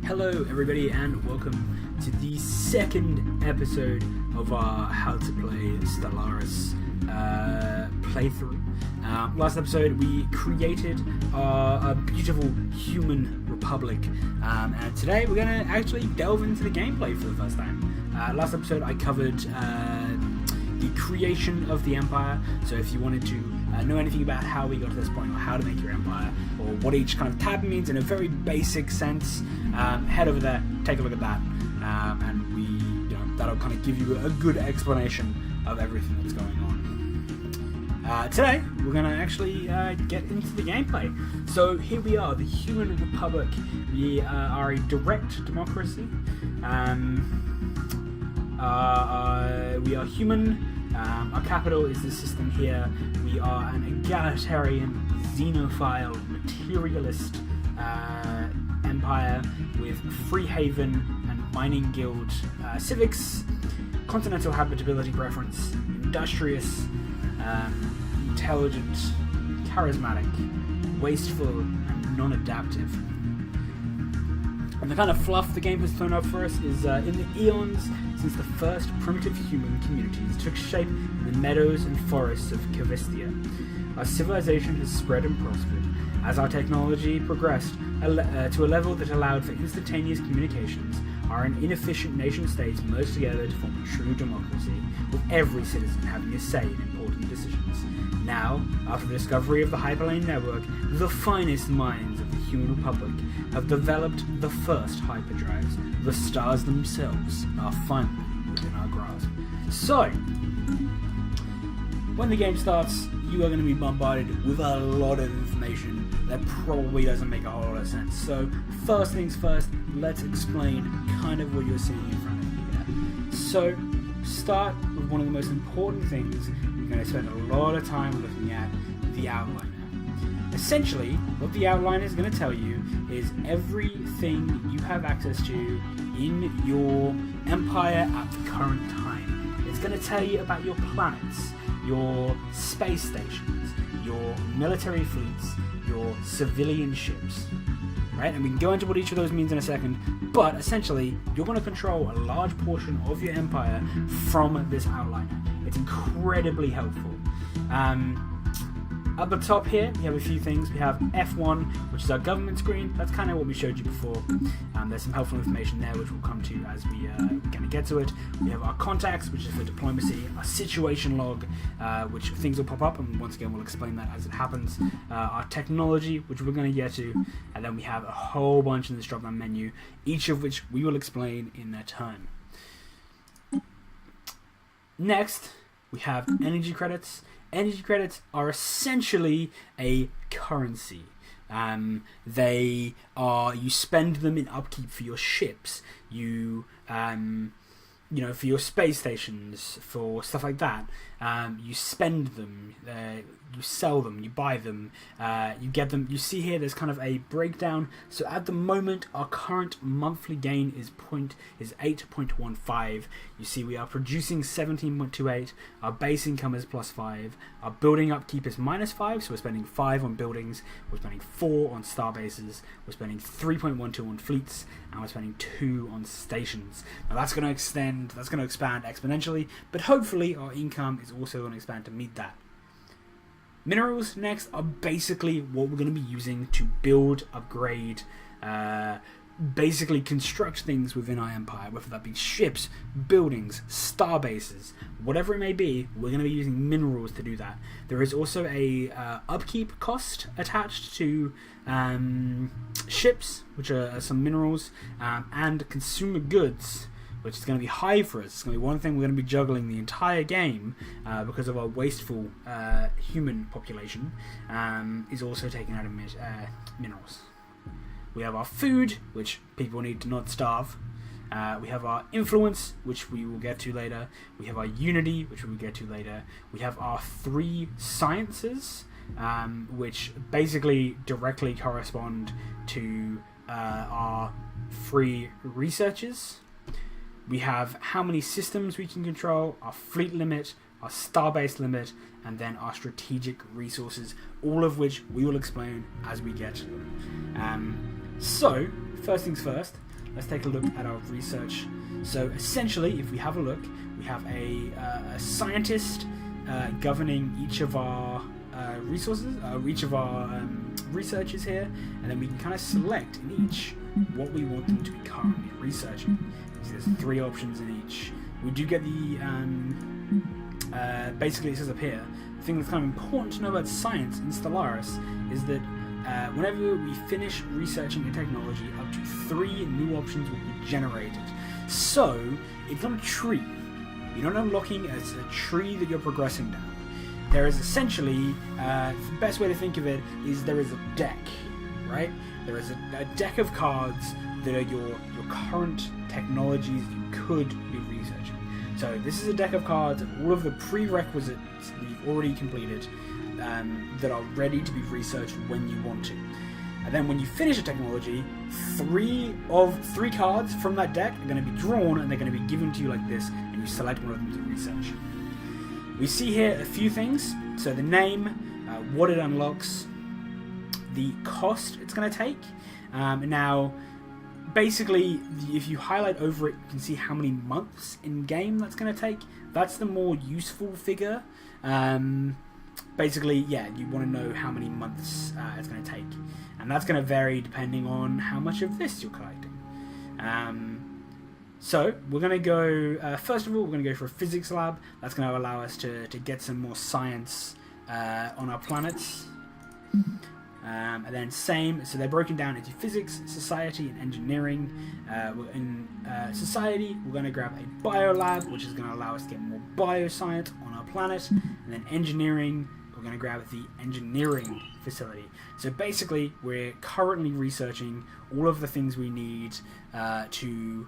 Hello everybody and welcome to the second episode of our How to Play Stellaris playthrough. Last episode we created a beautiful human republic, and today we're going to actually delve into the gameplay for the first time. Last episode I covered the creation of the empire, so if you wanted to know anything about how we got to this point, or how to make your empire, or what each kind of tab means in a very basic sense, head over there, take a look at that, and that'll kind of give you a good explanation of everything that's going on. Today, we're going to actually get into the gameplay. So here we are, the Human Republic. We are a direct democracy. We are human. Our capital is the system here. We are an egalitarian, xenophile, materialist empire with free haven and mining guild civics, continental habitability preference, industrious, intelligent, charismatic, wasteful, and non-adaptive. And the kind of fluff the game has thrown up for us is in the eons since the first primitive human communities took shape in the meadows and forests of Calvistia. Our civilization has spread and prospered as our technology progressed to a level that allowed for instantaneous communications. Our inefficient nation-states merged together to form a true democracy, with every citizen having a say in important decisions. Now, after the discovery of the Hyperlane Network, the finest minds of the Human Republic have developed the first hyperdrives. The stars themselves are finally within our grasp. So, when the game starts, you are going to be bombarded with a lot of information that probably doesn't make a whole lot of sense. So, first things first, let's explain kind of what you're seeing in front of you here. So, start with one of the most important things. You're going to spend a lot of time looking at the outliner. Essentially, what the outliner is going to tell you is everything you have access to in your empire at the current time. It's going to tell you about your planets, your space stations, your military fleets, your civilian ships, right? And we can go into what each of those means in a second, but essentially, you're going to control a large portion of your empire from this outliner. It's incredibly helpful. At the top here, we have a few things. We have F1, which is our government screen. That's kind of what we showed you before. There's some helpful information there, which we'll come to as we're going to get to it. We have our contacts, which is for diplomacy. Our situation log, which things will pop up, and once again, we'll explain that as it happens. Our technology, which we're going to get to. And then we have a whole bunch in this drop-down menu, each of which we will explain in their turn. Next, we have energy credits. Energy credits are essentially a currency. They are, you spend them in upkeep for your ships, for your space stations, for stuff like that. You spend them, you sell them, you buy them, you get them. You see here there's kind of a breakdown. So at the moment our current monthly gain is 8.15. You see we are producing 17.28. Our base income is +5. Our building upkeep is -5, so we're spending 5 on buildings, we're spending 4 on star bases, we're spending 3.12 on fleets, and we're spending 2 on stations. Now that's going to expand exponentially, but hopefully our income is also going to expand to meet that. Minerals next are basically what we're going to be using to build, upgrade, basically construct things within our empire, whether that be ships, buildings, star bases, whatever it may be. We're going to be using minerals to do that. There is also a upkeep cost attached to ships, which are some minerals, and consumer goods, which is going to be high for us. It's going to be one thing we're going to be juggling the entire game because of our wasteful human population, is also taken out of minerals. We have our food, which people need to not starve. We have our influence, which we will get to later. We have our unity, which we will get to later. We have our 3 sciences, which basically directly correspond to our 3 researchers. We have how many systems we can control, our fleet limit, our starbase limit, and then our strategic resources, all of which we will explain as we get to them. So, first things first, let's take a look at our research. So essentially, if we have a look, we have a scientist governing each of our resources, each of our researchers here, and then we can kind of select in each what we want them to be currently researching. So there's 3 options in each. We do get the basically it says up here, the thing that's kind of important to know about science in Stellaris is that whenever we finish researching a technology, up to 3 new options will be generated. So it's not a tree. You're not unlocking as a tree that you're progressing down. There is essentially, the best way to think of it is there is a deck, right? There is a deck of cards that are your current technologies you could be researching. So this is a deck of cards and all of the prerequisites that you've already completed that are ready to be researched when you want to. And then when you finish a technology, 3 cards from that deck are going to be drawn and they're going to be given to you like this, and you select one of them to research. We see here a few things. So the name, what it unlocks, the cost it's going to take. Now, basically, if you highlight over it, you can see how many months in game that's going to take. That's the more useful figure. Basically, yeah, you want to know how many months it's going to take. And that's going to vary depending on how much of this you're collecting. So we're going to go, first of all, we're going to go for a physics lab. That's going to allow us to get some more science on our planets. And then same, so they're broken down into physics, society, and engineering. In society, we're going to grab a biolab, which is going to allow us to get more bioscience on our planet. And then engineering, we're going to grab the engineering facility. So basically, we're currently researching all of the things we need to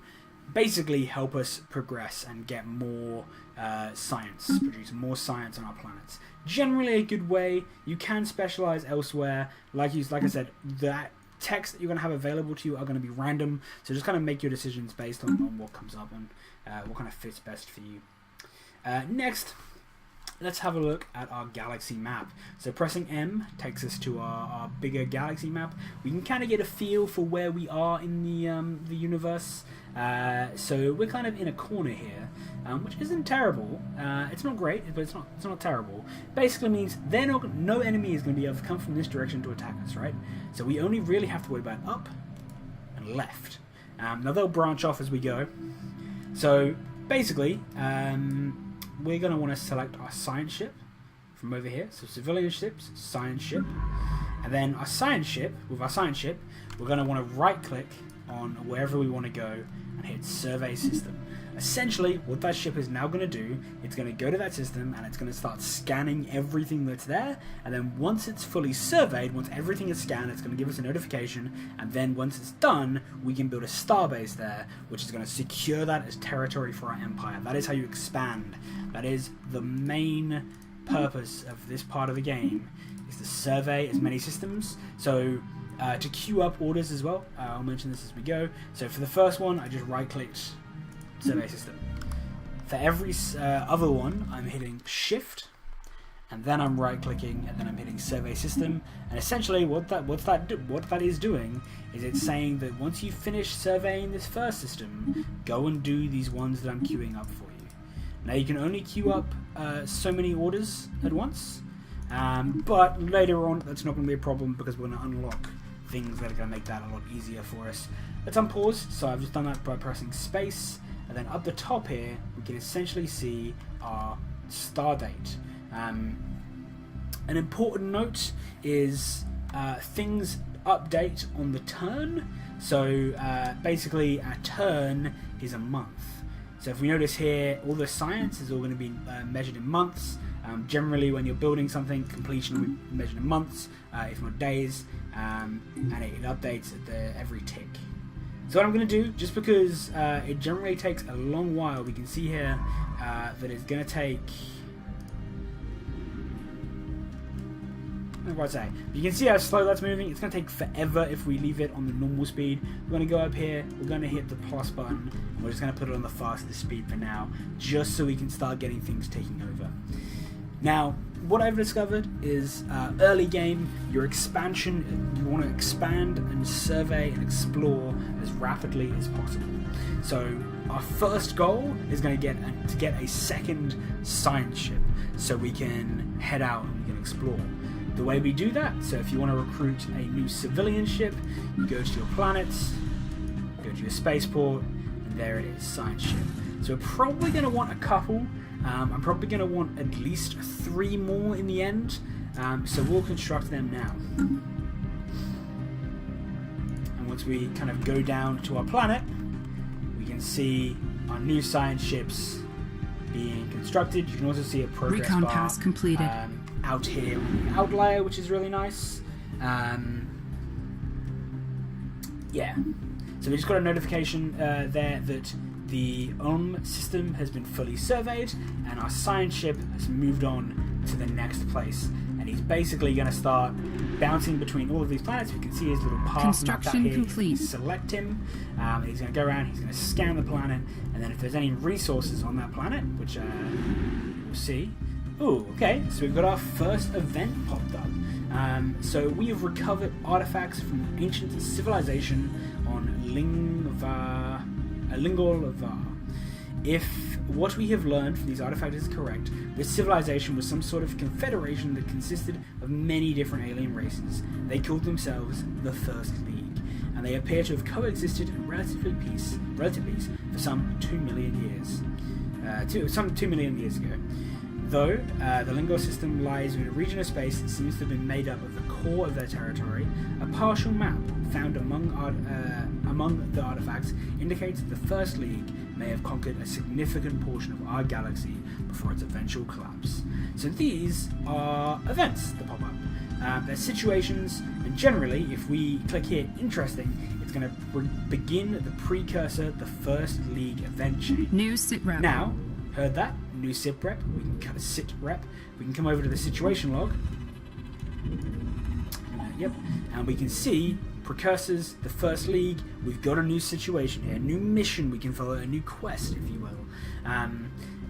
basically help us progress and get more science, produce more science on our planets. Generally a good way. You can specialize elsewhere. Like I said, the texts that you're going to have available to you are going to be random, so just kind of make your decisions based on what comes up and what kind of fits best for you. Next, let's have a look at our galaxy map. So pressing M takes us to our bigger galaxy map. We can kind of get a feel for where we are in the universe. So we're kind of in a corner here, which isn't terrible. It's not great, but it's not terrible. Basically means no enemy is going to be able to come from this direction to attack us, right? So we only really have to worry about up and left. Now they'll branch off as we go. So basically, we're going to want to select our science ship from over here. So civilian ships, science ship. And then our science ship, we're going to want to right click on wherever we want to go and hit survey system. Essentially, what that ship is now going to do, it's going to go to that system and it's going to start scanning everything that's there, and then once it's fully surveyed, once everything is scanned, it's going to give us a notification, and then once it's done, we can build a starbase there, which is going to secure that as territory for our empire. That is how you expand. That is the main purpose of this part of the game, is to survey as many systems. So to queue up orders as well, I'll mention this as we go. So for the first one, I just right-clicked survey system. For every other one, I'm hitting shift, and then I'm right-clicking, and then I'm hitting survey system. And essentially, what that is doing is it's saying that once you finish surveying this first system, go and do these ones that I'm queuing up for you. Now you can only queue up so many orders at once, but later on that's not going to be a problem because we're going to unlock things that are going to make that a lot easier for us. Let's unpause. So I've just done that by pressing space, and then up the top here we can essentially see our star date. An important note is things update on the turn. So basically a turn is a month. So if we notice here, all the science is all going to be measured in months. Generally, when you're building something, completion will be measured in months, if not days, and it updates at every tick. So what I'm going to do, just because it generally takes a long while, we can see here that it's going to take... What do I say? You can see how slow that's moving. It's going to take forever if we leave it on the normal speed. We're going to go up here, we're going to hit the plus button, and we're just going to put it on the fastest speed for now, just so we can start getting things taking over. Now, what I've discovered is early game, your expansion, you want to expand and survey and explore as rapidly as possible. So our first goal is going to get a second science ship so we can head out and we can explore. The way we do that, so if you want to recruit a new civilian ship, you go to your planets, go to your spaceport, and there it is, science ship. So we're probably going to want a couple. I'm probably going to want at least 3 more in the end, so we'll construct them now. And once we kind of go down to our planet, we can see our new science ships being constructed. You can also see a progress Recon bar pass completed. Out here on the outlier, which is really nice. Yeah, so we just got a notification there that the system has been fully surveyed and our science ship has moved on to the next place, and he's basically going to start bouncing between all of these planets. We can see his little path Construction mapped out here. complete. Select him, he's going to go around, he's going to scan the planet, and then if there's any resources on that planet, which we'll see. Oh, okay, so we've got our first event popped up. So we have recovered artifacts from ancient civilization on Lingol. If what we have learned from these artifacts is correct, this civilization was some sort of confederation that consisted of many different alien races. They called themselves the First League, and they appear to have coexisted in relative peace for some 2 million years. Some 2 million years ago. Though the Lingol system lies in a region of space that seems to have been made up of the core of their territory, a partial map found among the artifacts indicates that the First League may have conquered a significant portion of our galaxy before its eventual collapse. So these are events that pop up. They're situations, and generally, if we click here, interesting, it's going to begin the precursor, the First League event chain. New sit rep. Now, heard that? New sit rep. We can cut a sit rep. We can come over to the situation log. Yep. And we can see precursors, the First League. We've got a new situation here, a new mission we can follow, a new quest, if you will.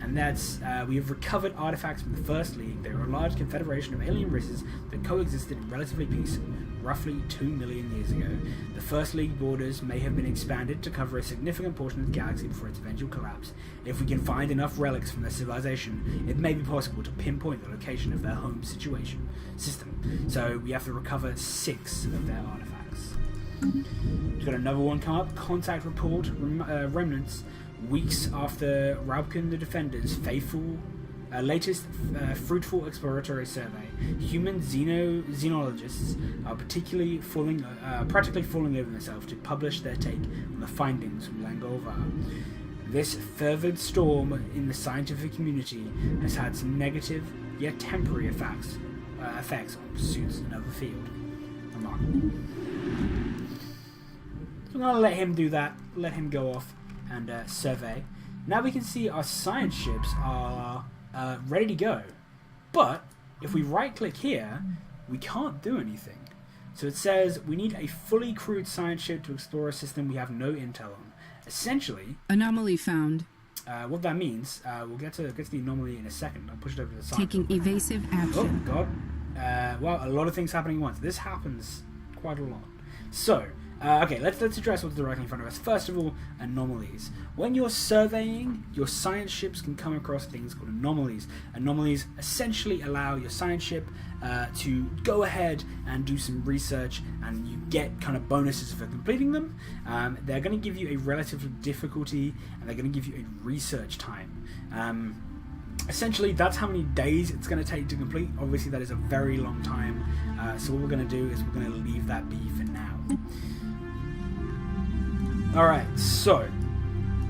And that's, we have recovered artifacts from the First League. They are a large confederation of alien races that coexisted in relatively peace roughly 2 million years ago. The First League borders may have been expanded to cover a significant portion of the galaxy before its eventual collapse. If we can find enough relics from their civilization, it may be possible to pinpoint the location of their home system. So we have to recover 6 of their artifacts. We've got another one come up. Contact report, remnants. Weeks after Raubkin the Defender's latest fruitful exploratory survey, human xenologists are practically falling over themselves to publish their take on the findings from Langolvar. This fervid storm in the scientific community has had some negative yet temporary effects on pursuits in other field. Remarkable. So I'm going to let him do that, let him go off and survey. Now we can see our science ships are ready to go, but if we right click here we can't do anything. So it says we need a fully crewed science ship to explore a system we have no intel on. Essentially, anomaly found. What that means, we'll get to the anomaly in a second. I'll push it over to the side. Taking evasive action. Oh god. Well, a lot of things happening at once. This happens quite a lot. So okay, let's address what's directly in front of us. First of all, anomalies. When you're surveying, your science ships can come across things called anomalies. Anomalies essentially allow your science ship to go ahead and do some research, and you get kind of bonuses for completing them. They're going to give you a relative difficulty, and they're going to give you a research time. Essentially, that's how many days it's going to take to complete. Obviously, that is a very long time. So what we're going to do is we're going to leave that be for now. Alright, so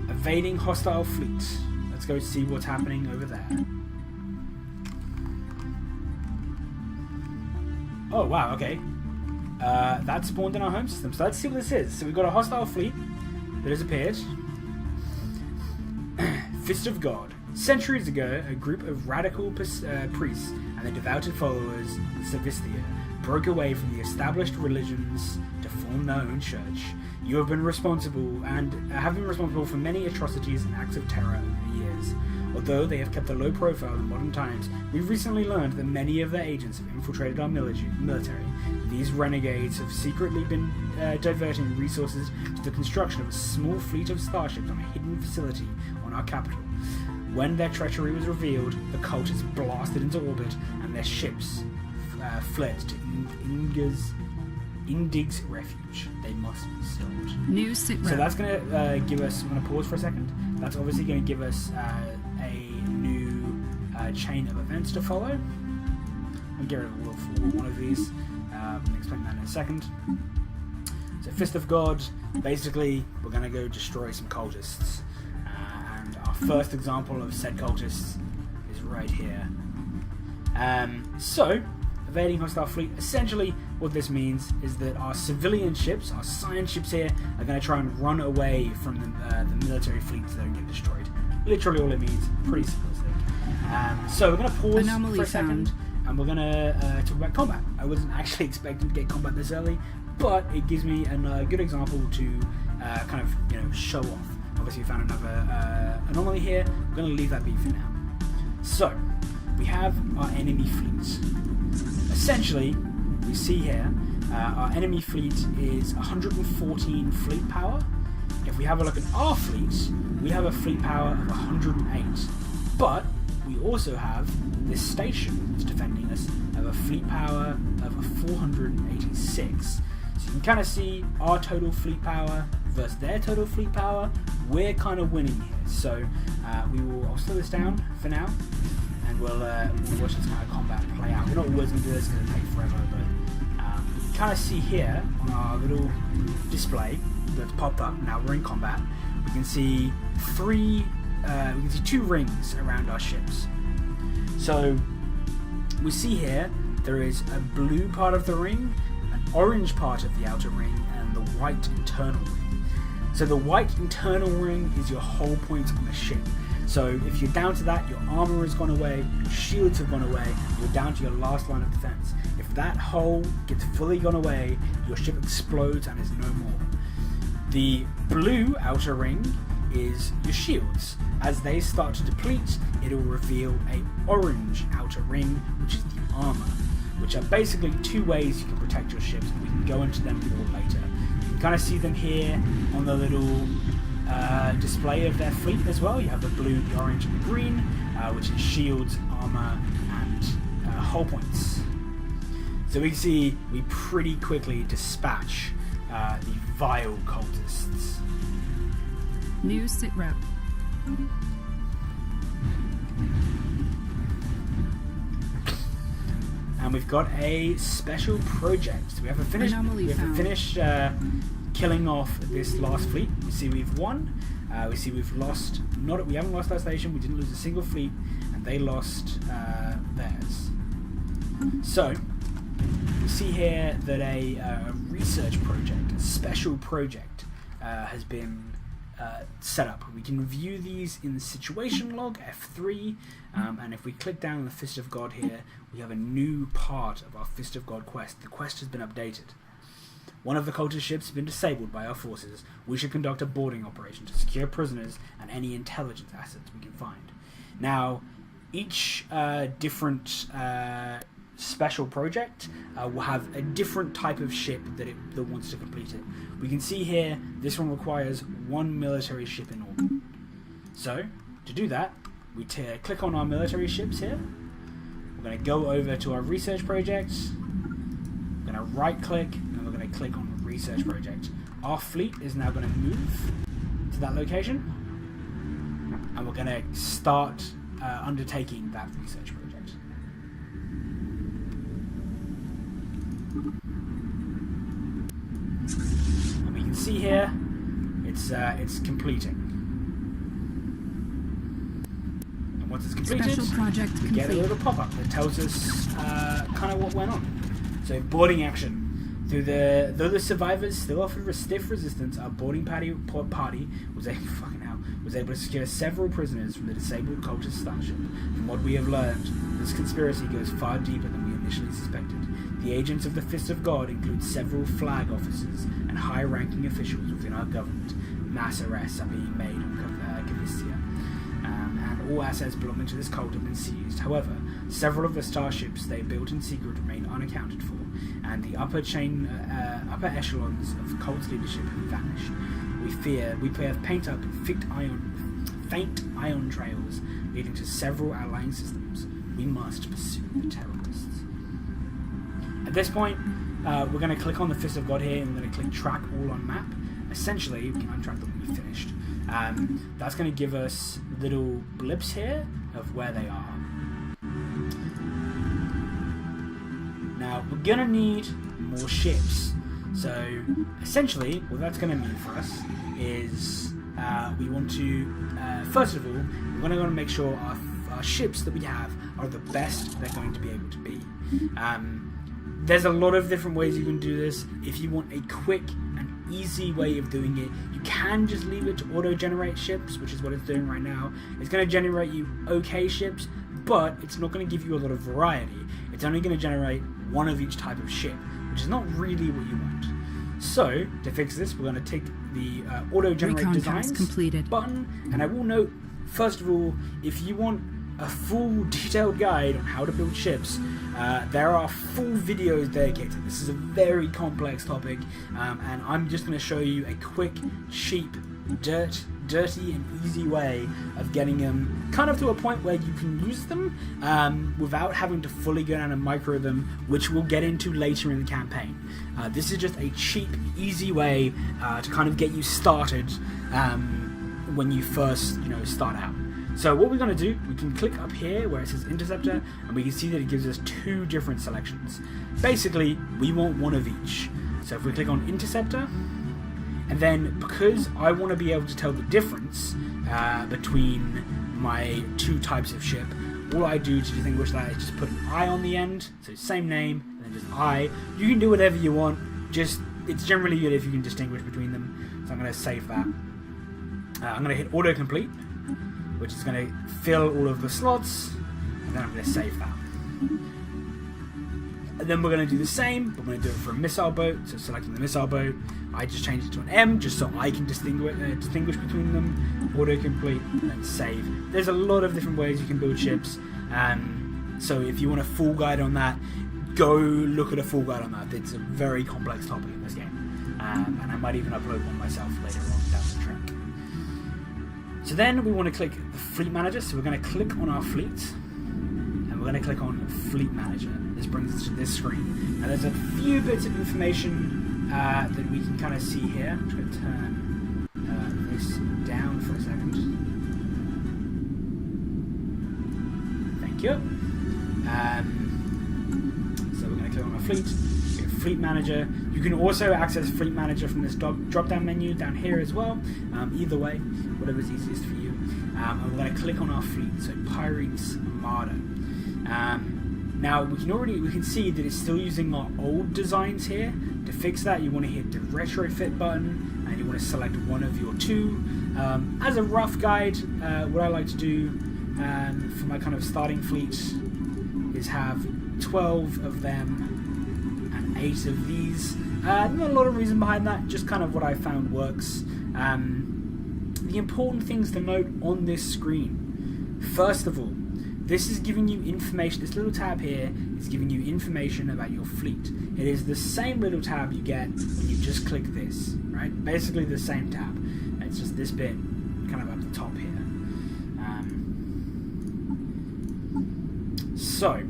evading hostile fleet. Let's go see what's happening over there. Oh wow, okay. That spawned in our home system. So let's see what this is. So we've got a hostile fleet that has appeared. Fist of God. Centuries ago, a group of radical priests and their devoted followers, Savistia, broke away from the established religions to form their own church. You have been responsible for many atrocities and acts of terror over the years. Although they have kept a low profile in modern times, we've recently learned that many of their agents have infiltrated our military. These renegades have secretly been diverting resources to the construction of a small fleet of starships on a hidden facility on our capital. When their treachery was revealed, the cultists blasted into orbit and their ships fled to Indig's refuge. They must be stopped. New sitrep. So that's going to give us... I'm going to pause for a second. That's obviously going to give us a new chain of events to follow. I'll get rid of one of these. I'll explain that in a second. So Fist of God, basically we're going to go destroy some cultists. And our first example of said cultists is right here. So, evading hostile fleet, essentially what this means is that our civilian ships, our science ships here, are going to try and run away from the military fleets that don't get destroyed. Literally all it means, pretty simplistic. So we're going to pause Anomaly for a second, and we're going to talk about combat. I wasn't actually expecting to get combat this early, but it gives me a good example to kind of show off. Obviously we found another anomaly here. We're going to leave that be for now. So we have our enemy fleets. Essentially, we see here our enemy fleet is 114 fleet power. If we have a look at our fleet, we have a fleet power of 108. But we also have this station that's defending us of a fleet power of 486. So you can kind of see our total fleet power versus their total fleet power. We're kind of winning here. So I'll slow this down for now, and we'll watch this kind of combat play out. We're not always going to do this because it'll take forever, but you can kind of see here on our little display that's popped up. Now we're in combat. We can see two rings around our ships. So we see here there is a blue part of the ring, an orange part of the outer ring, and the white internal ring. So the white internal ring is your hull point on the ship. So if you're down to that, your armor has gone away, your shields have gone away, you're down to your last line of defense. If that hull gets fully gone away, your ship explodes and is no more. The blue outer ring is your shields. As they start to deplete, it'll reveal an orange outer ring, which is the armor, which are basically two ways you can protect your ships, and we can go into them more later. You can kind of see them here on the little display of their fleet as well. You have the blue, the orange, and the green, which is shields, armor, and hull points. So we can see we pretty quickly dispatch the vile cultists. New sitrep. And we've got a special project. So we haven't finished killing off this last fleet. You see we've won. We see we've lost. We haven't lost our station. We didn't lose a single fleet, and they lost theirs. So we see here that a research project, a special project, has been set up. We can view these in the situation log F3, and if we click down on the Fist of God here, we have a new part of our Fist of God quest. The quest has been updated. One of the cultist ships has been disabled by our forces. We should conduct a boarding operation to secure prisoners and any intelligence assets we can find. Now, each different special project will have a different type of ship that wants to complete it. We can see here this one requires one military ship in orbit. So to do that, we click on our military ships here. We're going to go over to our research project. We're going to right click, and we're going to click on research project. Our fleet is now going to move to that location, and we're going to start undertaking that research project. And we can see here it's completing. And once it's completed, Special project we get a little pop-up that tells us kind of what went on. So boarding action. Though the survivors still offered a stiff resistance, our boarding party was able to secure several prisoners from the disabled cultist starship. From what we have learned, this conspiracy goes far deeper than we initially suspected. The agents of the Fist of God include several flag officers and high-ranking officials within our government. Mass arrests are being made on Cavisia, and all assets belonging to this cult have been seized. However, several of the starships they built in secret remain unaccounted for, and the upper echelons of cult's leadership have vanished. We have paint up faint ion trails leading to several outlying systems. We must pursue the terrorists. At this point, we're going to click on the Fist of God here, and we're going to click Track All on Map. Essentially, we can untrack them when we finished. That's going to give us little blips here of where they are. Now, we're going to need more ships. So, essentially, what that's going to mean for us is we want to, first of all, we're going to make sure our ships that we have are the best they're going to be able to be. There's a lot of different ways you can do this. If you want a quick and easy way of doing it, you can just leave it to auto-generate ships, which is what it's doing right now. It's going to generate you okay ships, but it's not going to give you a lot of variety. It's only going to generate one of each type of ship, which is not really what you want. So, to fix this, we're going to take the auto-generate designs button, and I will note, first of all, if you want a full detailed guide on how to build ships, there are full videos dedicated. This is a very complex topic, and I'm just going to show you a quick, cheap, dirty and easy way of getting them kind of to a point where you can use them without having to fully go down and micro them, which we'll get into later in the campaign. This is just a cheap, easy way to kind of get you started when you first start out. So what we're going to do, we can click up here where it says Interceptor, and we can see that it gives us two different selections. Basically, we want one of each. So if we click on Interceptor, and then because I want to be able to tell the difference between my two types of ship, all I do to distinguish that is just put an I on the end, so same name, and then just I. You can do whatever you want, just it's generally good if you can distinguish between them. So I'm going to save that. I'm going to hit autocomplete, which is going to fill all of the slots, and then I'm going to save that. And then we're going to do the same, but we're going to do it for a missile boat. So selecting the missile boat, I just changed it to an M, just so I can distinguish between them. Autocomplete, and then save. There's a lot of different ways you can build ships, so if you want a full guide on that, go look at a full guide on that. It's a very complex topic in this game, and I might even upload one myself later on down the track. So then we want to click the Fleet Manager, so we're going to click on our fleet, and we're going to click on Fleet Manager. This brings us to this screen. Now there's a few bits of information that we can kind of see here. I'm just going to turn this down for a second. Thank you. So we're going to click on our fleet, Fleet Manager. You can also access Fleet Manager from this drop-down menu down here as well. Either way, whatever's easiest for you. And we're going to click on our fleet, so Pirates Armada. Now we can see that it's still using our old designs here. To fix that, you want to hit the retrofit button, and you want to select one of your two. As a rough guide, what I like to do for my kind of starting fleet is have 12 of them and 8 of these. Not a lot of reason behind that, just kind of what I found works. The important things to note on this screen. First of all, this is giving you information. This little tab here is giving you information about your fleet. It is the same little tab you get when you just click this, right? Basically the same tab. It's just this bit kind of up the top here. So,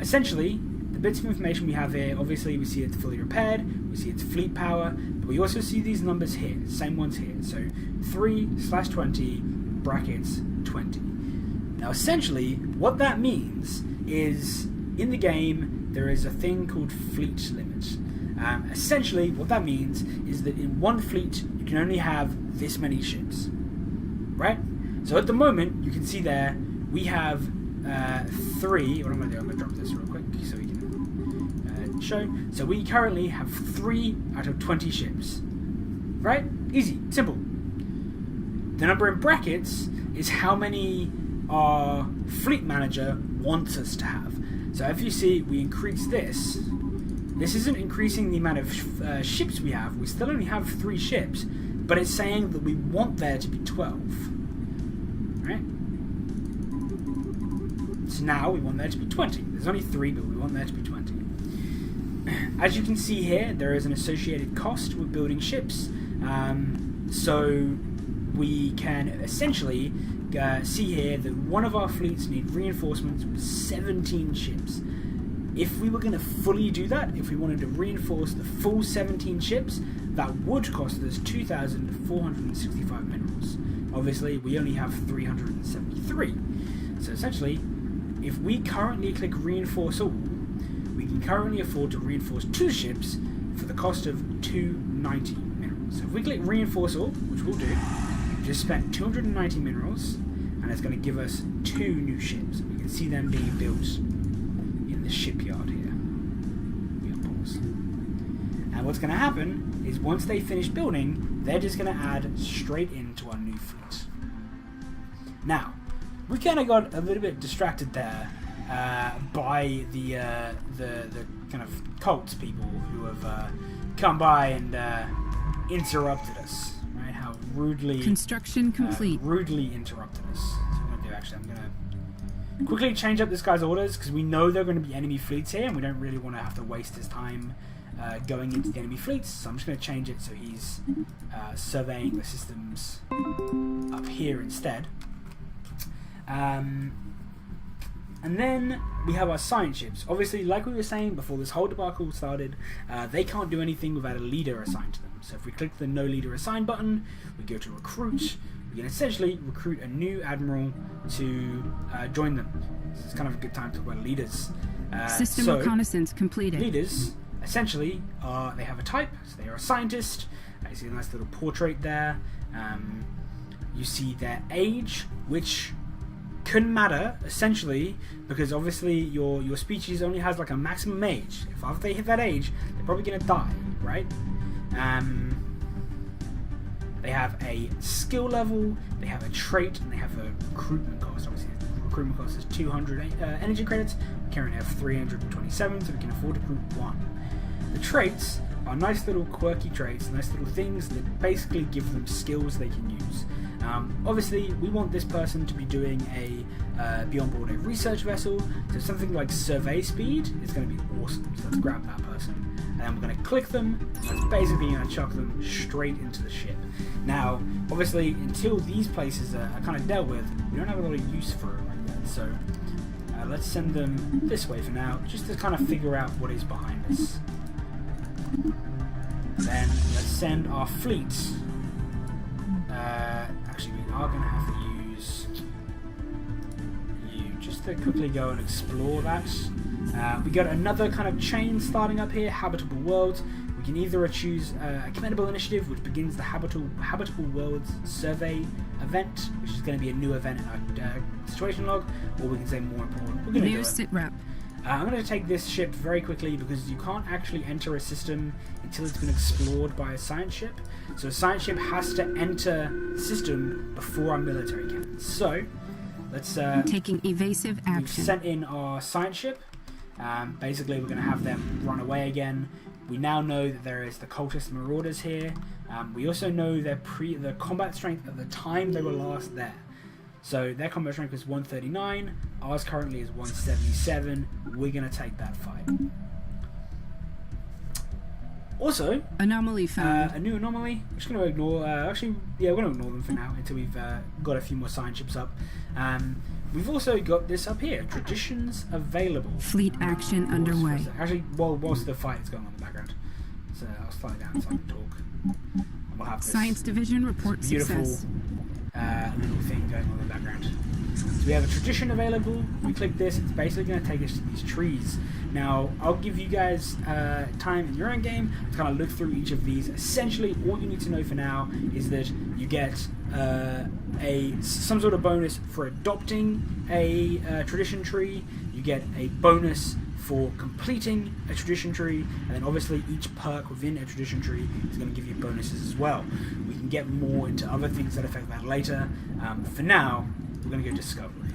essentially, the bits of information we have here, obviously we see it's fully repaired, we see it's fleet power, but we also see these numbers here, same ones here. So 3/20 brackets 20. Now essentially, what that means is, in the game, there is a thing called fleet limit. Essentially, what that means is that in one fleet, you can only have this many ships, right? So at the moment, you can see there, we have 3, what I'm going to do, I'm going to drop this real quick so we can show. So we currently have 3 out of 20 ships. Right? Easy. Simple. The number in brackets is how many our fleet manager wants us to have. So if you see, we increase this. This isn't increasing the amount of ships we have. We still only have 3 ships, but it's saying that we want there to be 12. Right? So now we want there to be 20. There's only 3, but we want there to be 20. As you can see here, there is an associated cost with building ships. So we can essentially see here that one of our fleets need reinforcements with 17 ships. If we were going to fully do that, if we wanted to reinforce the full 17 ships, that would cost us 2,465 minerals. Obviously, we only have 373. So essentially, if we currently click reinforce all, we can currently afford to reinforce 2 ships for the cost of 290 minerals. So if we click reinforce all, which we'll do, we've just spent 290 minerals, and it's going to give us 2 new ships. We can see them being built in the shipyard here. And what's going to happen is once they finish building, they're just going to add straight into our new fleet. Now, we kind of got a little bit distracted there by the kind of cult people who have come by and interrupted us. Right? How rudely Construction complete. Rudely interrupted us. So what I'm going to do, actually, I'm going to quickly change up this guy's orders because we know there are going to be enemy fleets here, and we don't really want to have to waste his time going into the enemy fleets. So I'm just going to change it so he's surveying the systems up here instead. And then we have our science ships. Obviously, like we were saying before this whole debacle started, they can't do anything without a leader assigned to them. So if we click the No Leader Assigned button, we go to Recruit. We can essentially recruit a new admiral to join them. So it's kind of a good time to talk about leaders. System reconnaissance completed. Leaders, essentially, they have a type. So they are a scientist. You see a nice little portrait there. You see their age, which couldn't matter essentially because obviously your species only has like a maximum age. If after they hit that age, they're probably gonna die, right? They have a skill level, they have a trait, and they have a recruitment cost. Obviously, the recruitment cost is 200 energy credits. We currently have 327, so we can afford to recruit 1. The traits are nice little quirky traits, nice little things that basically give them skills they can use. Obviously, we want this person to be doing be on board a research vessel, so something like survey speed is going to be awesome. So let's grab that person, and then we're going to click them, and that's basically going to chuck them straight into the ship. Now, obviously, until these places are kind of dealt with, we don't have a lot of use for it like that, so let's send them this way for now, just to kind of figure out what is behind us. Then let's send our fleet. Actually, we are going to have to use you just to quickly go and explore that. We got another kind of chain starting up here, Habitable Worlds. We can either choose a commendable initiative, which begins the Habitable Worlds survey event, which is going to be a new event in our situation log, or we can say more important. We're going to do it. Sit rep. I'm going to take this ship very quickly because you can't actually enter a system until it's been explored by a science ship. So a science ship has to enter the system before our military can. So let's taking evasive action. We've sent in our science ship. Basically, we're going to have them run away again. We now know that there is the cultist marauders here. We also know their combat strength at the time they were last there. So their combat strength is 139, ours currently is 177. We're going to take that fight. Also, anomaly found. A new anomaly. We're just going to ignore. We're going to ignore them for now until we've got a few more science ships up. We've also got this up here: traditions available. Fleet action underway. Actually, whilst the fight is going on in the background, so I'll slide down so I can talk. And we'll have this Science Division report beautiful success. Little thing going on in the background. So we have a tradition available. We click this, it's basically going to take us to these trees. Now, I'll give you guys time in your own game to kind of look through each of these. Essentially, all you need to know for now is that you get some sort of bonus for adopting a tradition tree. You get a bonus for completing a tradition tree, and then obviously each perk within a tradition tree is going to give you bonuses as well. We can get more into other things that affect that later. For now, we're going to go discovery.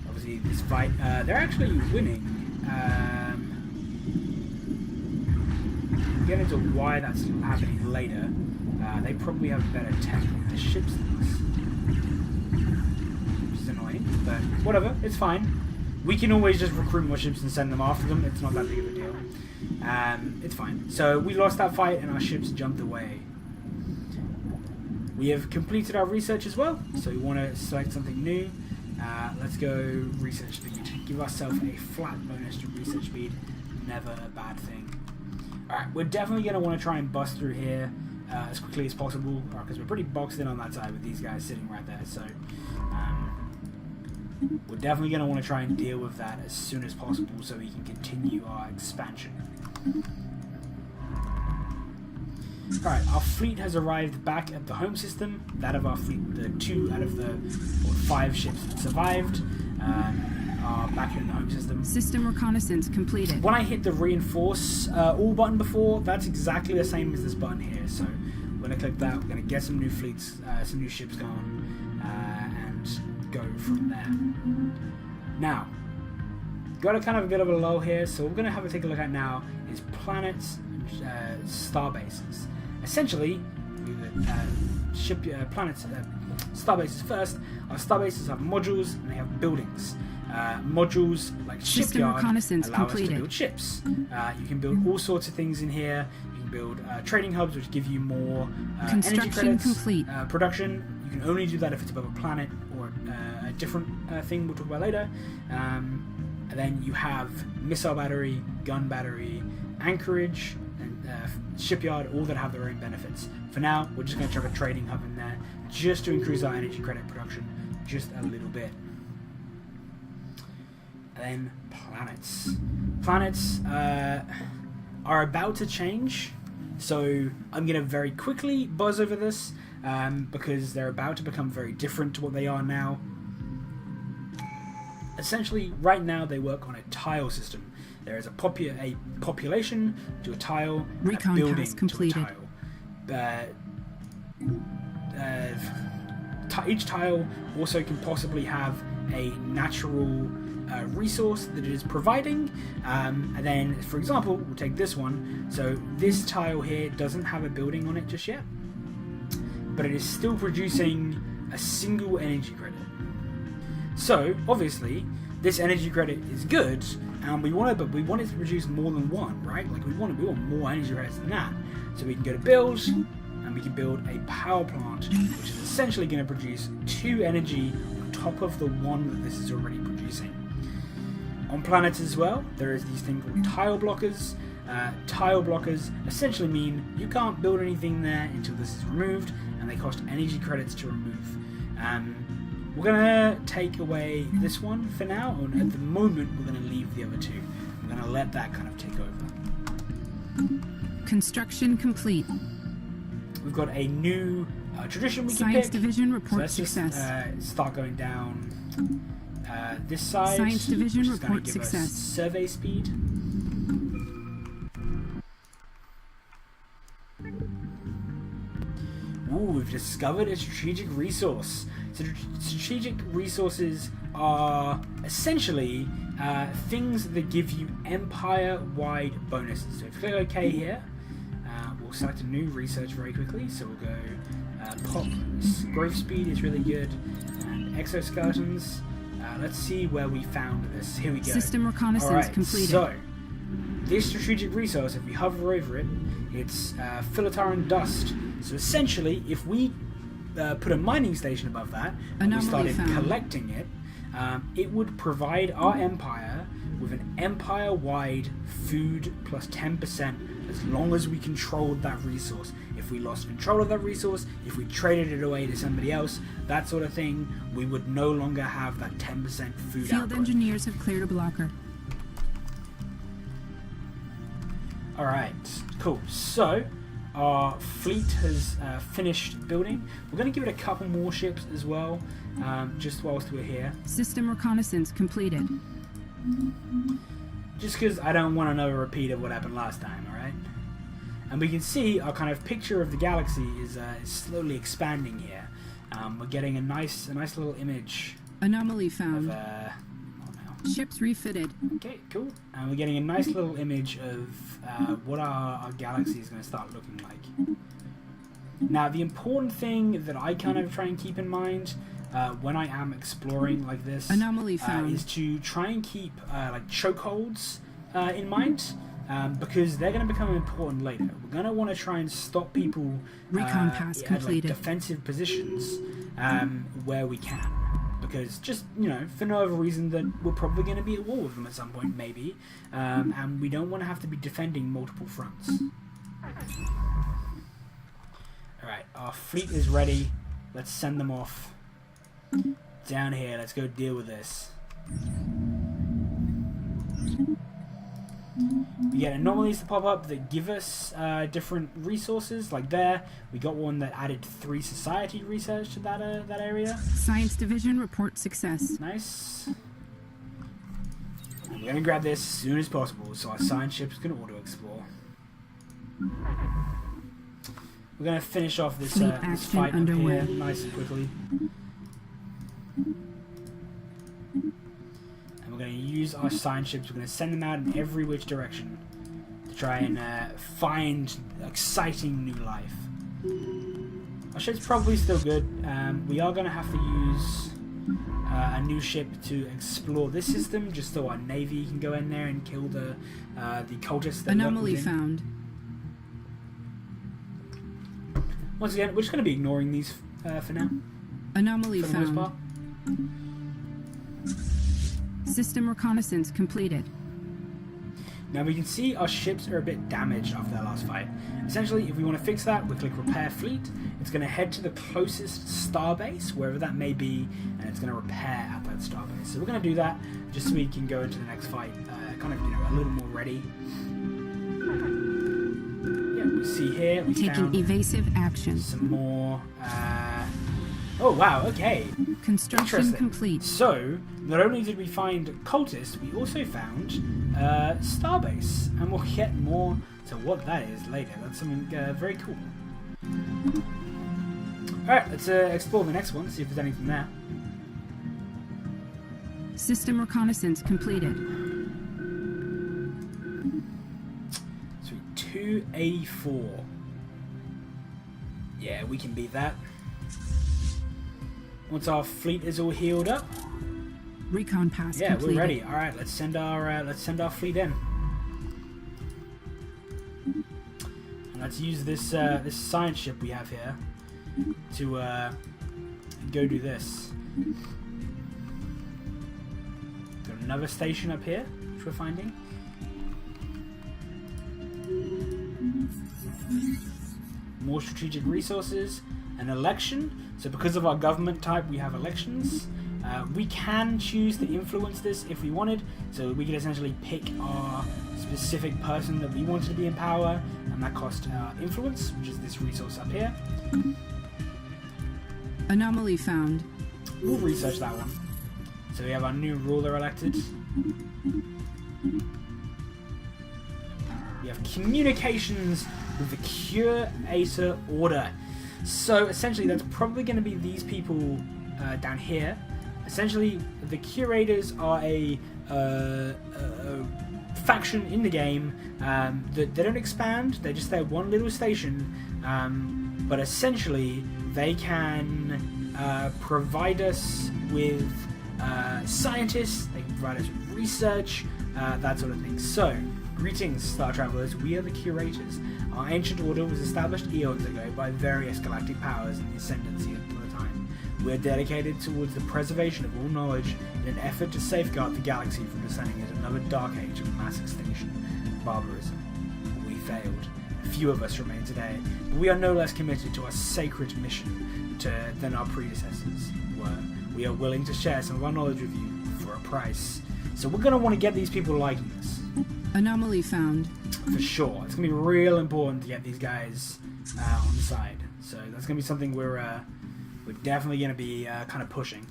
Obviously, this fight, they're actually winning. We'll get into why that's happening later. They probably have better tech on their ships than us. Which is annoying, but whatever, it's fine. We can always just recruit more ships and send them after them. It's not that big of a deal. It's fine. So we lost that fight and our ships jumped away. We have completed our research as well, so we want to select something new. Let's go research speed. Give ourselves a flat bonus to research speed. Never a bad thing. Alright, we're definitely going to want to try and bust through here as quickly as possible, because we're pretty boxed in on that side with these guys sitting right there. So we're definitely going to want to try and deal with that as soon as possible so we can continue our expansion. Alright, our fleet has arrived back at the home system. That of our fleet, the 2 out of the 5 ships that survived are back in the home system. System reconnaissance completed. When I hit the reinforce all button before, that's exactly the same as this button here. So we're going to click that, we're going to get some new fleets, some new ships going, and go from there. Now, got a kind of a bit of a lull here, so what we're going to have a take a look at now is planets and star bases. Essentially, planets, star bases first. Our star bases have modules and they have buildings. Modules like shipyard allow us to build ships. You can build all sorts of things in here. You can build trading hubs, which give you more energy credits. Production. You can only do that if it's above a planet or a different thing we'll talk about later. And then you have missile battery, gun battery, anchorage, and shipyard, all that have their own benefits. For now, we're just going to chuck a trading hub in there just to increase our energy credit production just a little bit. And then planets. Planets are about to change, so I'm going to very quickly buzz over this because they're about to become very different to what they are now. Essentially, right now they work on a tile system. There is a population to a tile, Recon a building completed. to a tile. Each tile also can possibly have a natural resource that it is providing, and then, for example, we'll take this one. So this tile here doesn't have a building on it just yet, but it is still producing a single energy credit. So obviously, this energy credit is good, and we want it to produce more than one, right? Like we want more energy credits than that. So we can go to build, and we can build a power plant, which is essentially going to produce 2 energy on top of the 1 that this is already producing. On planets as well, there is these things called tile blockers. Tile blockers essentially mean you can't build anything there until this is removed, and they cost energy credits to remove. We're going to take away this one for now, and at the moment we're going to leave the other 2. We're going to let that kind of take over. Construction complete. We've got a new tradition we can Science pick. Division So report let's success. just start going down this side. Science Division which is gonna report give success. us survey speed. Ooh, we've discovered a strategic resource. So strategic resources are essentially things that give you empire-wide bonuses. So if you click OK here, we'll select a new research very quickly. So we'll go pop. Growth speed is really good, and exoskeletons. Let's see where we found this. Here we go. System reconnaissance completed. So this strategic resource, if we hover over it, it's Philitaran dust. So essentially, if we put a mining station above that and we started collecting it, it would provide our empire with an empire-wide food plus 10% as long as we controlled that resource. If we lost control of that resource, if we traded it away to somebody else, that sort of thing, we would no longer have that 10% food Field output. engineers have cleared a blocker. Alright, cool. So, our fleet has finished building. We're going to give it a couple more ships as well, just whilst we're here. System reconnaissance completed. Just because I don't want another repeat of what happened last time, alright? And we can see our kind of picture of the galaxy is slowly expanding here. We're getting a nice little image. Anomaly found. Ships refitted. Okay, cool. And we're getting a nice little image of what our galaxy is going to start looking like. Now, the important thing that I kind of try and keep in mind when I am exploring like this is to try and keep like chokeholds in mind, because they're going to become important later. We're going to want to try and stop people Recon pass completed. Like defensive positions where we can. Because just, for no other reason than we're probably going to be at war with them at some point, maybe. And we don't want to have to be defending multiple fronts. Alright, our fleet is ready. Let's send them off. Down here, let's go deal with this. We get anomalies to pop up that give us different resources. Like there, we got one that added 3 society research to that area. Science division report success. Nice. And we're going to grab this as soon as possible so our science ship is going to auto-explore. We're going to finish off this fight underway. Up here nice and quickly. We're going to use our science ships. We're going to send them out in every which direction to try and find exciting new life. Our ship's probably still good. We are going to have to use a new ship to explore this system, just so our navy can go in there and kill the cultists. Anomaly found. Once again, we're just going to be ignoring these for now. Anomaly for the most part. System reconnaissance completed. Now we can see our ships are a bit damaged after that last fight. Essentially, if we want to fix that, we click Repair Fleet. It's going to head to the closest starbase, wherever that may be, and it's going to repair at that starbase. So we're going to do that just so we can go into the next fight kind of, a little more ready. Yeah, we see here we found evasive action. Some more. Oh wow! Okay. Construction complete. So, not only did we find cultists, we also found Starbase, and we'll get more to what that is later. That's something very cool. Alright, let's explore the next one, see if there's anything there. System reconnaissance completed. Sweet, 284. Yeah, we can beat that. Once our fleet is all healed up, recon pass completed. We're ready. All right, let's send our fleet in, and let's use this this science ship we have here to go do this. Got another station up here, which we're finding. More strategic resources. An election. So because of our government type, we have elections. We can choose to influence this if we wanted. So we could essentially pick our specific person that we wanted to be in power, and that cost influence, which is this resource up here. Anomaly found. We'll research that one. So we have our new ruler elected. We have communications with the Curator Order. So essentially that's probably going to be these people down here. Essentially the Curators are a faction in the game that they don't expand, they're just their one little station, but essentially they can provide us with scientists, they can provide us with research, that sort of thing. So, greetings Star Travelers, we are the Curators. Our ancient order was established eons ago by various galactic powers in the ascendancy of the time. We are dedicated towards the preservation of all knowledge in an effort to safeguard the galaxy from descending into another dark age of mass extinction and barbarism. We failed. Few of us remain today, but we are no less committed to our sacred mission than our predecessors were. We are willing to share some of our knowledge with you for a price. So we're going to want to get these people liking us. Anomaly found. For sure. It's going to be real important to get these guys on the side. So that's going to be something we're definitely going to be kind of pushing.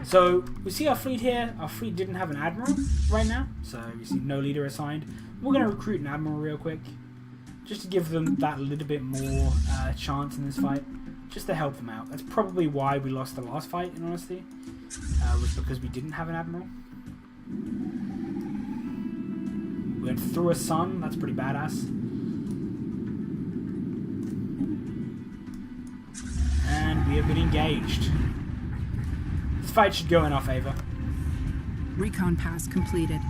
So we see our fleet here. Our fleet didn't have an admiral right now. So you see no leader assigned. We're going to recruit an admiral real quick. Just to give them that little bit more chance in this fight. Just to help them out. That's probably why we lost the last fight, in honesty. Was because we didn't have an admiral. We went through a sun. That's pretty badass. And we have been engaged. This fight should go in our favor. Recon pass completed.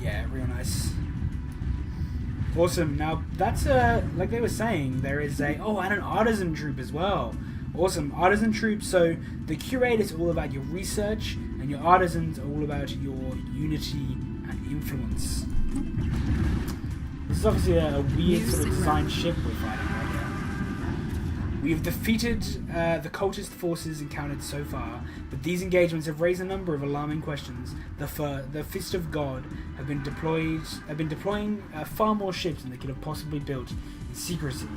Yeah, real nice. Awesome. Now, that's like they were saying, there is and an artisan troop as well. Awesome. Artisan troop. So the curate is all about your research, and your artisans are all about your unity and influence. This is obviously a weird sort of designed ship we're fighting right here. We have defeated the cultist forces encountered so far, but these engagements have raised a number of alarming questions. The Fist of God have been deploying far more ships than they could have possibly built in secrecy.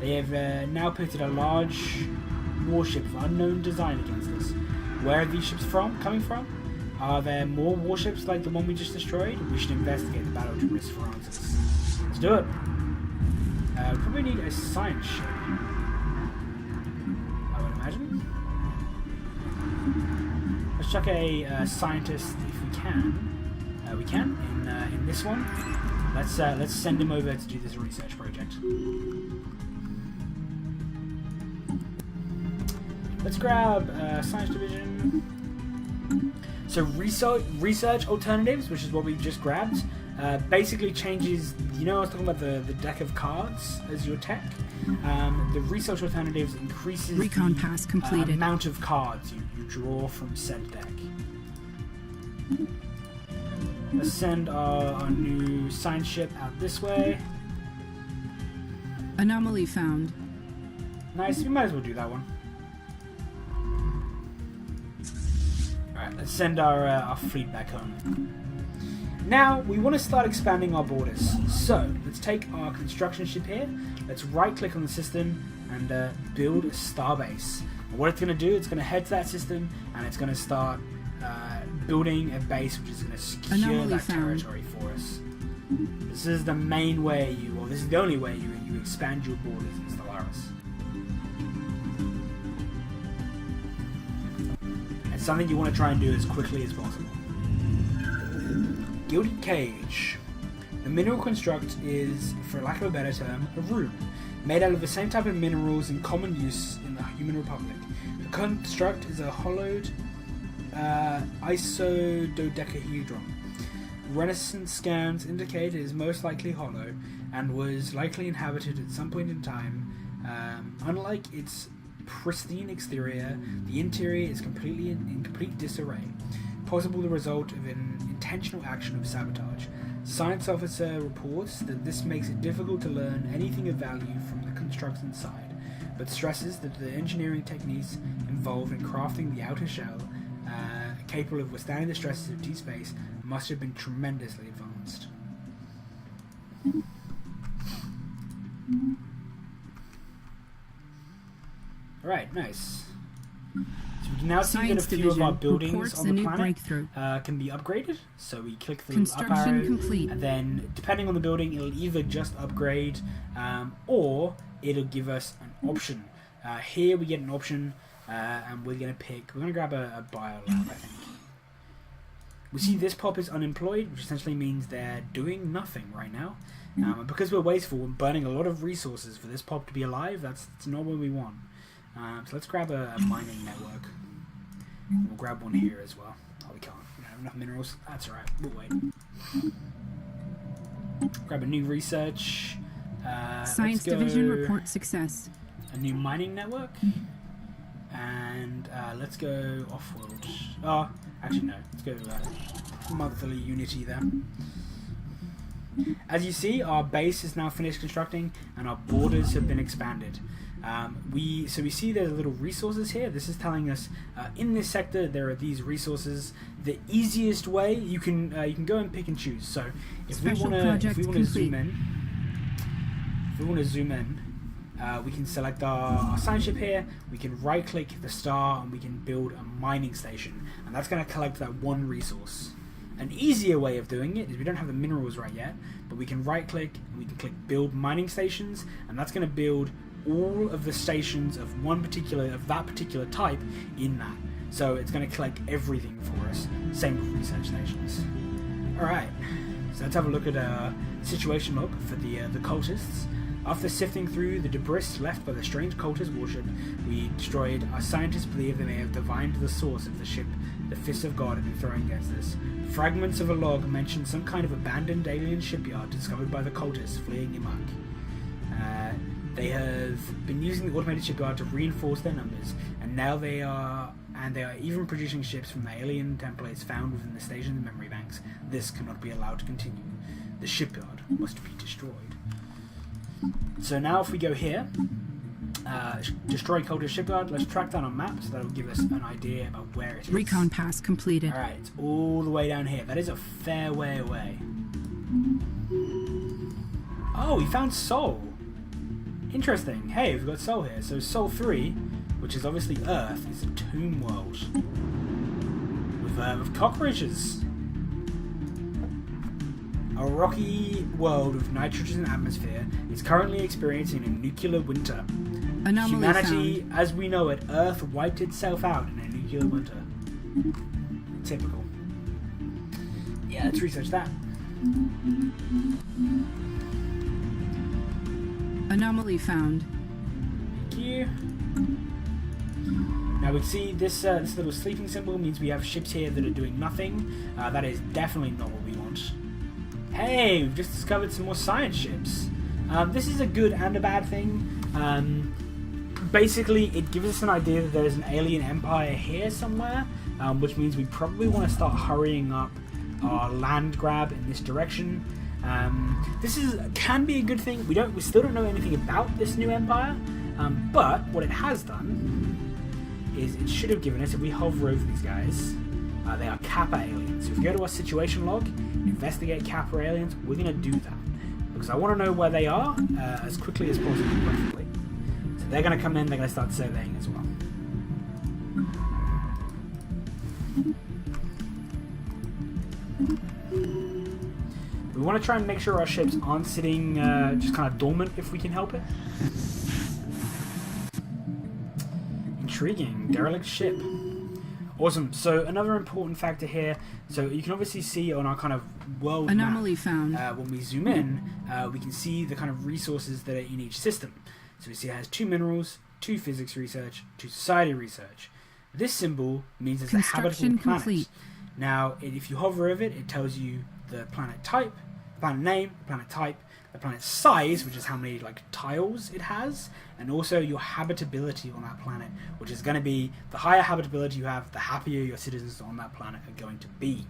They have now pitted a large warship of unknown design against us. Where are these ships coming from? Are there more warships like the one we just destroyed? We should investigate the battle to risk for answers. Let's do it. We probably need a science ship, I would imagine. Let's chuck a scientist if we can. We can in this one. Let's send him over to do this research project. Let's grab science division. So research alternatives, which is what we just grabbed, basically changes. You know, I was talking about the deck of cards as your tech. The research alternatives increases recon pass completed. The amount of cards you draw from said deck. Let's send our new science ship out this way. Anomaly found. Nice. We might as well do that one. Alright, let's send our fleet back home. Now, we want to start expanding our borders. So, let's take our construction ship here. Let's right-click on the system and build a starbase. And what it's going to do, it's going to head to that system and it's going to start building a base which is going to secure that territory for us. This is the main way this is the only way you expand your borders in Stellaris. It's something you want to try and do as quickly as possible. Gilded Cage. The mineral construct is, for lack of a better term, a room, made out of the same type of minerals in common use in the human republic. The construct is a hollowed isododecahedron. Renaissance scans indicate it is most likely hollow and was likely inhabited at some point in time. Unlike its pristine exterior, the interior is completely in complete disarray, possible the result of an intentional action of sabotage. Science officer reports that this makes it difficult to learn anything of value from the constructs inside, but stresses that the engineering techniques involved in crafting the outer shell, capable of withstanding the stresses of deep space, must have been tremendously advanced. Alright, nice. So we can now see that a few of our buildings on the planet can be upgraded. So we click the up arrow, and then depending on the building, it'll either just upgrade or it'll give us an option. Here we get an option, and we're going to grab a biolab, I think. We see this pop is unemployed, which essentially means they're doing nothing right now. And because we're wasteful and burning a lot of resources for this pop to be alive, that's not what we want. So let's grab a mining network. We'll grab one here as well. Oh, we can't. We don't have enough minerals. That's alright. We'll wait. Grab a new research. Science division report success. A new mining network. And let's go off-world. Oh, actually no. Let's go monthly Unity then. As you see, our base is now finished constructing and our borders have been expanded. We see there's little resources here. This is telling us in this sector there are these resources. The easiest way you can go and pick and choose. So if we want to zoom in, we can select our science ship here. We can right click the star and we can build a mining station, and that's going to collect that one resource. An easier way of doing it is we don't have the minerals right yet, but we can right click and we can click build mining stations, and that's going to build all of the stations of that particular type in that. So it's going to collect everything for us. Same with research stations. Alright, so let's have a look at a situation log for the cultists. After sifting through the debris left by the strange cultist warship we destroyed, our scientists believe they may have divined the source of the ship the fists of God had been throwing against us. Fragments of a log mention some kind of abandoned alien shipyard discovered by the cultists fleeing Iraq. They have been using the automated shipyard to reinforce their numbers, and now they are even producing ships from the alien templates found within the station's memory banks. This cannot be allowed to continue. The shipyard must be destroyed. So now if we go here, destroy cultist shipyard, let's track down a map so that will give us an idea about where it is. Recon pass completed. Alright, it's all the way down here. That is a fair way away. Oh, we found Sol. Interesting. Hey, we've got Sol here. So Sol 3, which is obviously Earth, is a tomb world with cockroaches. A rocky world with nitrogen atmosphere is currently experiencing a nuclear winter. Anomaly Humanity, found. as we know it, Earth wiped itself out in a nuclear winter. Typical. Yeah, let's research that. Anomaly found. Thank you. Now we can see this little sleeping symbol means we have ships here that are doing nothing. That is definitely not what we want. Hey, we've just discovered some more science ships. This is a good and a bad thing. Basically, it gives us an idea that there's an alien empire here somewhere, which means we probably want to start hurrying up our land grab in this direction. This can be a good thing. We still don't know anything about this new empire, but what it has done is it should have given us, if we hover over these guys, they are Kappa aliens. So if we go to our situation log, investigate Kappa aliens, we're going to do that because I want to know where they are as quickly as possible, preferably. So they're going to come in, they're going to start surveying as well. We want to try and make sure our ships aren't sitting just kind of dormant if we can help it. Intriguing. Derelict ship. Awesome. So another important factor here. So you can obviously see on our kind of world Anomaly map, found. when we zoom in, we can see the kind of resources that are in each system. So we see it has 2 minerals, 2 physics research, 2 society research. This symbol means it's a habitable planet. Complete. Now, if you hover over it, it tells you the planet type, planet name, planet type, the planet size, which is how many tiles it has, and also your habitability on that planet, which is going to be the higher habitability you have, the happier your citizens on that planet are going to be.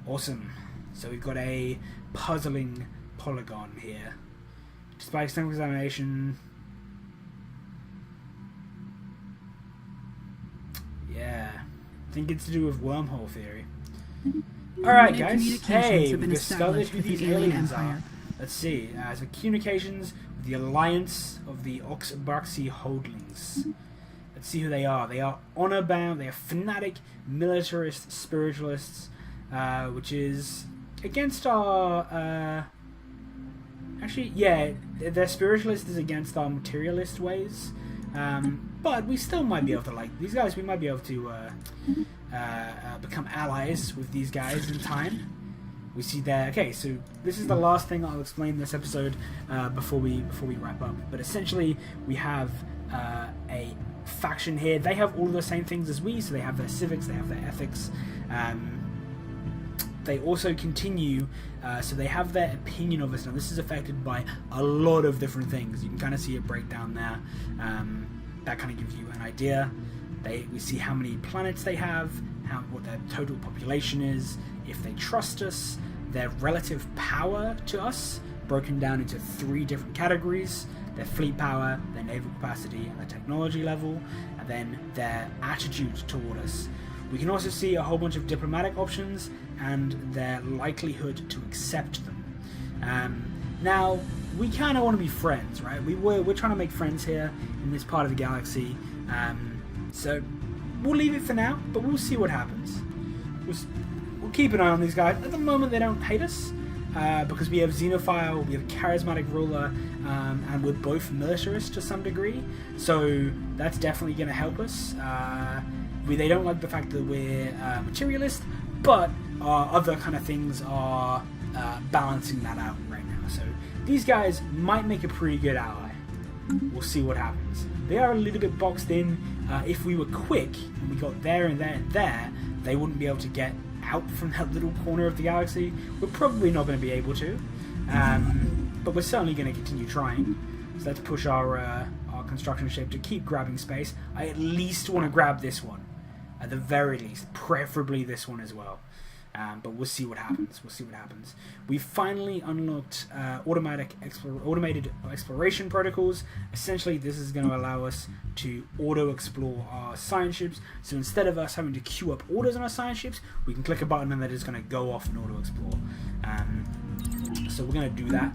Awesome. So we've got a puzzling polygon here. Despite external examination, yeah, I think it's to do with wormhole theory. Alright guys, hey, we've discovered who these aliens are. Let's see, so communications with the Alliance of the Oxbarxy Holdlings. Let's see who they are. They are honor-bound, they are fanatic, militarist, spiritualists, which is against our, actually, yeah, their spiritualist is against our materialist ways, but we still might be able to, these guys, we might be able to, become allies with these guys in time. We see there. Okay, so this is the last thing I'll explain in this episode before we wrap up. But essentially, we have a faction here. They have all of the same things as we. So they have their civics, they have their ethics. They also continue. So they have their opinion of us. Now this is affected by a lot of different things. You can kind of see a breakdown there. That kind of gives you an idea. We see how many planets they have, what their total population is, if they trust us, their relative power to us, broken down into 3 different categories. their fleet power, their naval capacity, and their technology level, and then their attitude toward us. We can also see a whole bunch of diplomatic options and their likelihood to accept them. Now, we kind of want to be friends, right? We're trying to make friends here in this part of the galaxy, so we'll leave it for now, but we'll see what happens. We'll keep an eye on these guys. At the moment, they don't hate us, because we have Xenophile, we have Charismatic Ruler, and we're both militarists to some degree, so that's definitely going to help us. They don't like the fact that we're materialist, but other kind of things are balancing that out right now. So these guys might make a pretty good ally. We'll see what happens. They are a little bit boxed in. If we were quick and we got there and there and there, they wouldn't be able to get out from that little corner of the galaxy. We're probably not going to be able to, but we're certainly going to continue trying. So let's push our construction ship to keep grabbing space. I at least want to grab this one, at the very least, preferably this one as well. But we'll see what happens. We've finally unlocked automated exploration protocols. Essentially, this is going to allow us to auto-explore our science ships. So instead of us having to queue up orders on our science ships, we can click a button and they're just going to go off and auto-explore. So we're going to do that.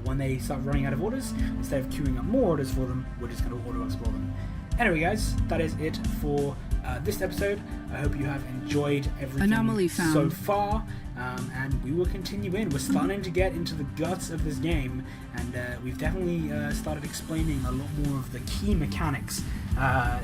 When they start running out of orders, instead of queuing up more orders for them, we're just going to auto-explore them. Anyway, guys, that is it for this episode. I hope you have enjoyed everything Anomaly found. so far, and we will continue in. We're starting to get into the guts of this game, and we've definitely started explaining a lot more of the key mechanics.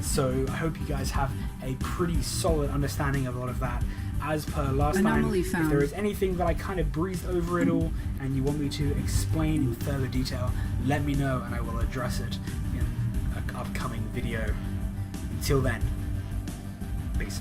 So I hope you guys have a pretty solid understanding of a lot of that. As per last Anomaly time, found. if there is anything that I kind of breezed over it all and you want me to explain in further detail, let me know and I will address it in an upcoming video. Until then, peace.